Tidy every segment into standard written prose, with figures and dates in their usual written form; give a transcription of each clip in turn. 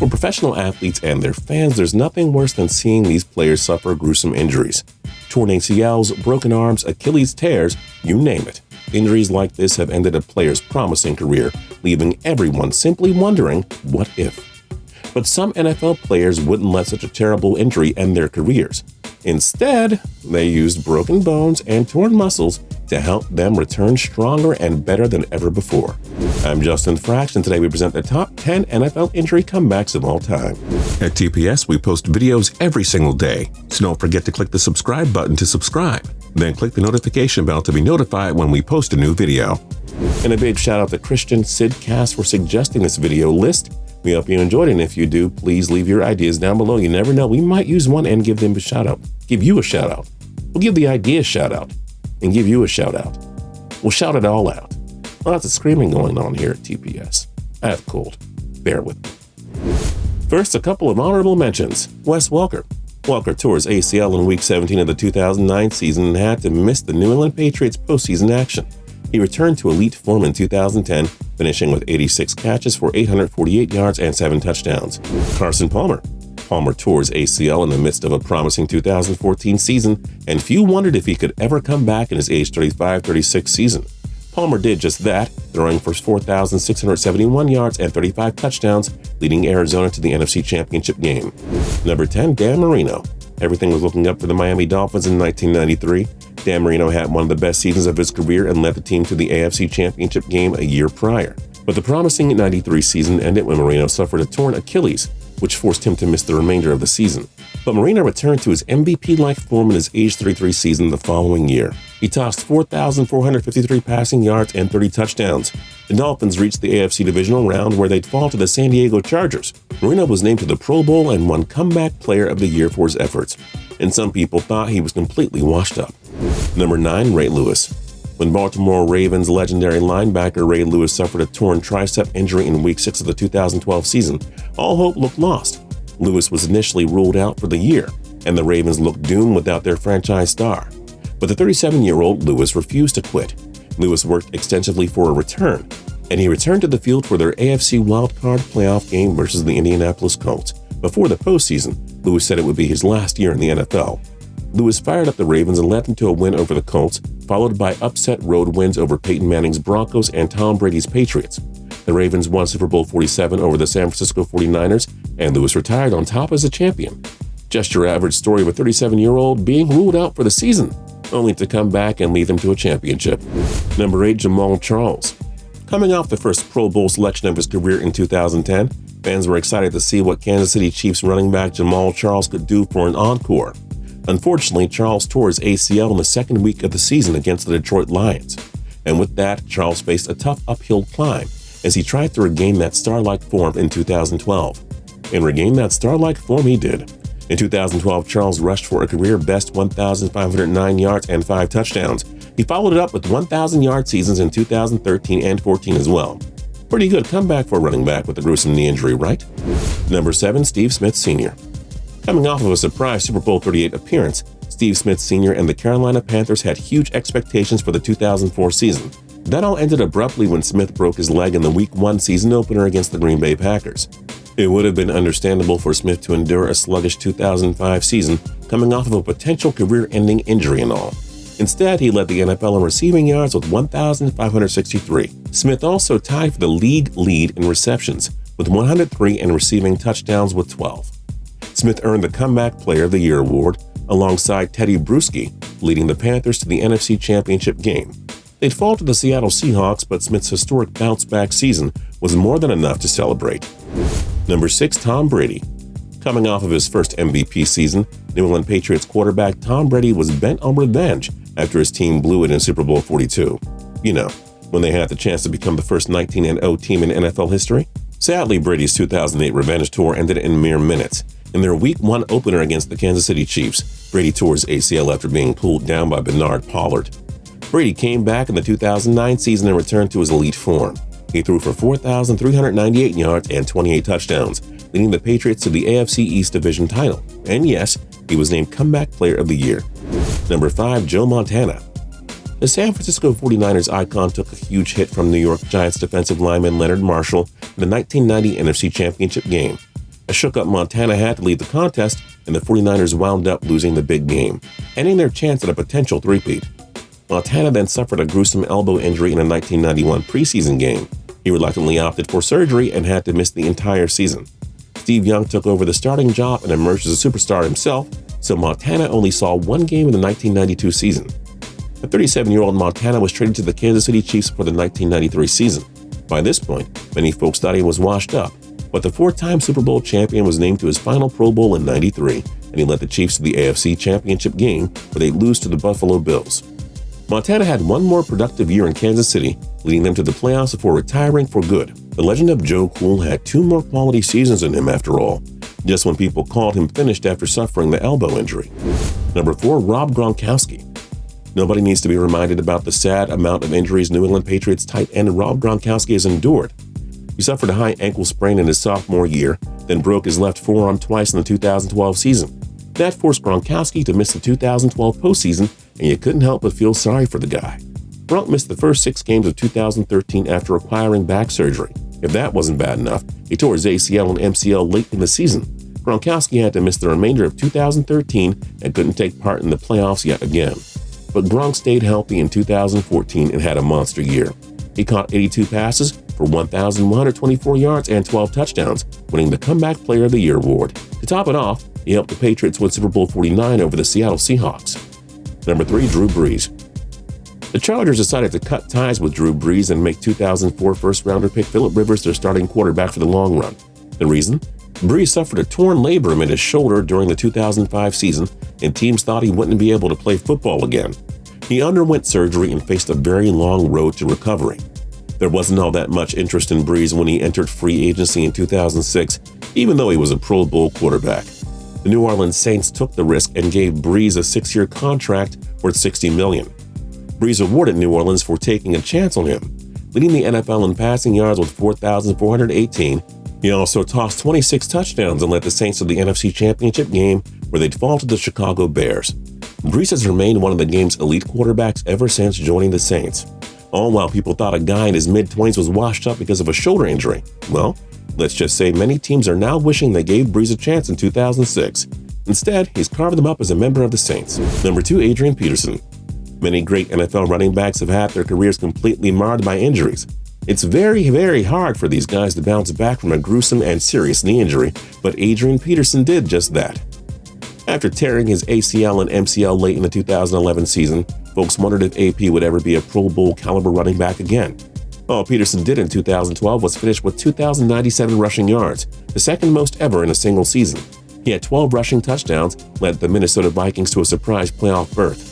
For professional athletes and their fans, there's nothing worse than seeing these players suffer gruesome injuries. Torn ACLs, broken arms, Achilles tears, you name it. Injuries like this have ended a player's promising career, leaving everyone simply wondering, what if? But some NFL players wouldn't let such a terrible injury end their careers. Instead, they used broken bones and torn muscles to help them return stronger and better than ever before. I'm Justin Fraction. Today we present the top 10 NFL injury comebacks of all time. At TPS, we post videos every single day, so don't forget to click the subscribe button to subscribe. Then click the notification bell to be notified when we post a new video. And a big shout out to Christian CIDD KAST for suggesting this video list. We hope you enjoyed it, and if you do, please leave your ideas down below. You never know, we might use one and give them a shout out. Give you a shout out. We'll give the idea a shout out and give you a shout out. We'll shout it all out. Lots of screaming going on here at TPS. I have cold. Bear with me. First, a couple of honorable mentions. Welker. Welker tore his ACL in Week 17 of the 2009 season and had to miss the New England Patriots postseason action. He returned to elite form in 2010, finishing with 86 catches for 848 yards and 7 touchdowns. Carson Palmer tore his ACL in the midst of a promising 2014 season, and few wondered if he could ever come back in his age 35-36 season. Palmer did just that, throwing for 4,671 yards and 35 touchdowns, leading Arizona to the NFC Championship game. Number 10, Dan Marino. Everything was looking up for the Miami Dolphins in 1993. Dan Marino had one of the best seasons of his career and led the team to the AFC Championship game a year prior. But the promising 93 season ended when Marino suffered a torn Achilles, which forced him to miss the remainder of the season. But Marino returned to his MVP-like form in his age 33 season the following year. He tossed 4,453 passing yards and 30 touchdowns. The Dolphins reached the AFC divisional round where they'd fall to the San Diego Chargers. Marino was named to the Pro Bowl and won Comeback Player of the Year for his efforts, and some people thought he was completely washed up. Number 9, Ray Lewis. When Baltimore Ravens legendary linebacker Ray Lewis suffered a torn tricep injury in Week 6 of the 2012 season, all hope looked lost. Lewis was initially ruled out for the year, and the Ravens looked doomed without their franchise star. But the 37-year-old Lewis refused to quit. Lewis worked extensively for a return, and he returned to the field for their AFC wildcard playoff game versus the Indianapolis Colts. Before the postseason, Lewis said it would be his last year in the NFL. Lewis fired up the Ravens and led them to a win over the Colts, followed by upset road wins over Peyton Manning's Broncos and Tom Brady's Patriots. The Ravens won Super Bowl 47 over the San Francisco 49ers, and Lewis retired on top as a champion. Just your average story of a 37-year-old being ruled out for the season, only to come back and lead them to a championship. Number 8, Jamaal Charles. Coming off the first Pro Bowl selection of his career in 2010, fans were excited to see what Kansas City Chiefs running back Jamaal Charles could do for an encore. Unfortunately, Charles tore his ACL in the second week of the season against the Detroit Lions. And with that, Charles faced a tough uphill climb as he tried to regain that star-like form in 2012. And regain that star-like form he did. In 2012, Charles rushed for a career-best 1,509 yards and 5 touchdowns. He followed it up with 1,000-yard seasons in 2013 and 14 as well. Pretty good comeback for a running back with a gruesome knee injury, right? Number 7, Steve Smith Sr. Coming off of a surprise Super Bowl 38 appearance, Steve Smith Sr. and the Carolina Panthers had huge expectations for the 2004 season. That all ended abruptly when Smith broke his leg in the Week 1 season opener against the Green Bay Packers. It would have been understandable for Smith to endure a sluggish 2005 season, coming off of a potential career-ending injury and all. Instead, he led the NFL in receiving yards with 1,563. Smith also tied for the league lead in receptions with 103 and receiving touchdowns with 12. Smith earned the Comeback Player of the Year award alongside Teddy Bruschi, leading the Panthers to the NFC Championship game. They'd fall to the Seattle Seahawks, but Smith's historic bounce-back season was more than enough to celebrate. Number 6, Tom Brady. Coming off of his first MVP season, New England Patriots quarterback Tom Brady was bent on revenge after his team blew it in Super Bowl 42. You know, when they had the chance to become the first 19-0 team in NFL history. Sadly, Brady's 2008 revenge tour ended in mere minutes. In their Week 1 opener against the Kansas City Chiefs, Brady tore his ACL after being pulled down by Bernard Pollard. Brady came back in the 2009 season and returned to his elite form. He threw for 4,398 yards and 28 touchdowns, leading the Patriots to the AFC East Division title. And yes, he was named Comeback Player of the Year. Number 5, Joe Montana. The San Francisco 49ers icon took a huge hit from New York Giants defensive lineman Leonard Marshall in the 1990 NFC Championship game. A shook-up Montana had to leave the contest, and the 49ers wound up losing the big game, ending their chance at a potential three-peat. Montana then suffered a gruesome elbow injury in a 1991 preseason game. He reluctantly opted for surgery and had to miss the entire season. Steve Young took over the starting job and emerged as a superstar himself, so Montana only saw one game in the 1992 season. The 37-year-old Montana was traded to the Kansas City Chiefs for the 1993 season. By this point, many folks thought he was washed up, but the four-time Super Bowl champion was named to his final Pro Bowl in '93, and he led the Chiefs to the AFC Championship game where they lose to the Buffalo Bills. Montana had one more productive year in Kansas City, leading them to the playoffs before retiring for good. The legend of Joe Cool had two more quality seasons in him after all, just when people called him finished after suffering the elbow injury. Number 4, Rob Gronkowski. Nobody needs to be reminded about the sad amount of injuries New England Patriots tight end Rob Gronkowski has endured. He suffered a high ankle sprain in his sophomore year, then broke his left forearm twice in the 2012 season. That forced Gronkowski to miss the 2012 postseason, and you couldn't help but feel sorry for the guy. Gronk missed the first 6 games of 2013 after acquiring back surgery. If that wasn't bad enough, he tore his ACL and MCL late in the season. Gronkowski had to miss the remainder of 2013 and couldn't take part in the playoffs yet again. But Gronk stayed healthy in 2014 and had a monster year. He caught 82 passes for 1,124 yards and 12 touchdowns, winning the Comeback Player of the Year award. To top it off, he helped the Patriots win Super Bowl 49 over the Seattle Seahawks. Number 3, Drew Brees. The Chargers decided to cut ties with Drew Brees and make 2004 first-rounder pick Phillip Rivers their starting quarterback for the long run. The reason? Brees suffered a torn labrum in his shoulder during the 2005 season, and teams thought he wouldn't be able to play football again. He underwent surgery and faced a very long road to recovery. There wasn't all that much interest in Brees when he entered free agency in 2006, even though he was a Pro Bowl quarterback. The New Orleans Saints took the risk and gave Brees a 6-year contract worth $60 million. Brees awarded New Orleans for taking a chance on him, leading the NFL in passing yards with 4,418. He also tossed 26 touchdowns and led the Saints to the NFC Championship game where they'd fall to the Chicago Bears. Brees has remained one of the game's elite quarterbacks ever since joining the Saints. All while people thought a guy in his mid-20s was washed up because of a shoulder injury. Well, let's just say many teams are now wishing they gave Brees a chance in 2006. Instead, he's carved them up as a member of the Saints. Number 2, Adrian Peterson. Many great NFL running backs have had their careers completely marred by injuries. It's very, very hard for these guys to bounce back from a gruesome and serious knee injury, but Adrian Peterson did just that. After tearing his ACL and MCL late in the 2011 season, folks wondered if AP would ever be a Pro Bowl caliber running back again. All Peterson did in 2012 was finish with 2,097 rushing yards, the second most ever in a single season. He had 12 rushing touchdowns, led the Minnesota Vikings to a surprise playoff berth.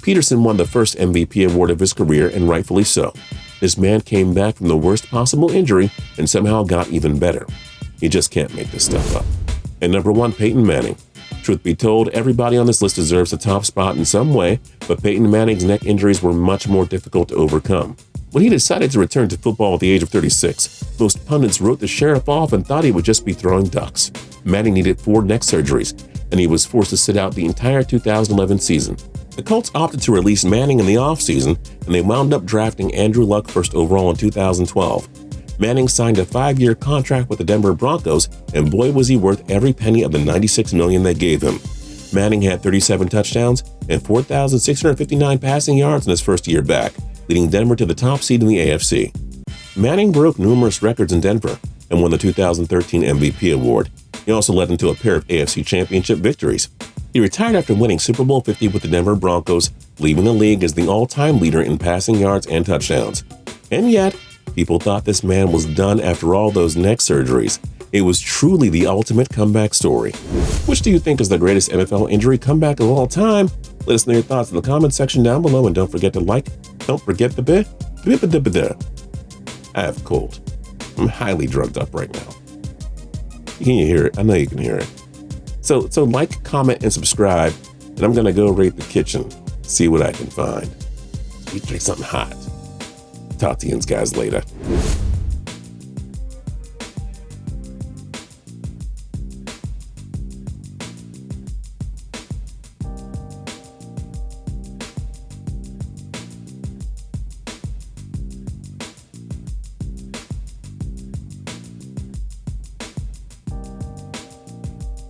Peterson won the first MVP award of his career, and rightfully so. This man came back from the worst possible injury and somehow got even better. You just can't make this stuff up. And number 1, Peyton Manning. Truth be told, everybody on this list deserves a top spot in some way, but Peyton Manning's neck injuries were much more difficult to overcome. When he decided to return to football at the age of 36, most pundits wrote the sheriff off and thought he would just be throwing ducks. Manning needed 4 neck surgeries, and he was forced to sit out the entire 2011 season. The Colts opted to release Manning in the offseason, and they wound up drafting Andrew Luck first overall in 2012. Manning signed a 5-year contract with the Denver Broncos, and boy was he worth every penny of the $96 million they gave him. Manning had 37 touchdowns and 4,659 passing yards in his first year back, leading Denver to the top seed in the AFC. Manning broke numerous records in Denver and won the 2013 MVP award. He also led them to a pair of AFC Championship victories. He retired after winning Super Bowl 50 with the Denver Broncos, leaving the league as the all-time leader in passing yards and touchdowns. And yet, people thought this man was done after all those neck surgeries. It was truly the ultimate comeback story. Which do you think is the greatest NFL injury comeback of all time? Let us know your thoughts in the comment section down below, and don't forget to like. Don't forget the bit. I have a cold. I'm highly drugged up right now. Can you hear it? I know you can hear it. So like, comment, and subscribe, and I'm gonna go rate the kitchen, see what I can find. Eat drink something hot. Talk to you guys later.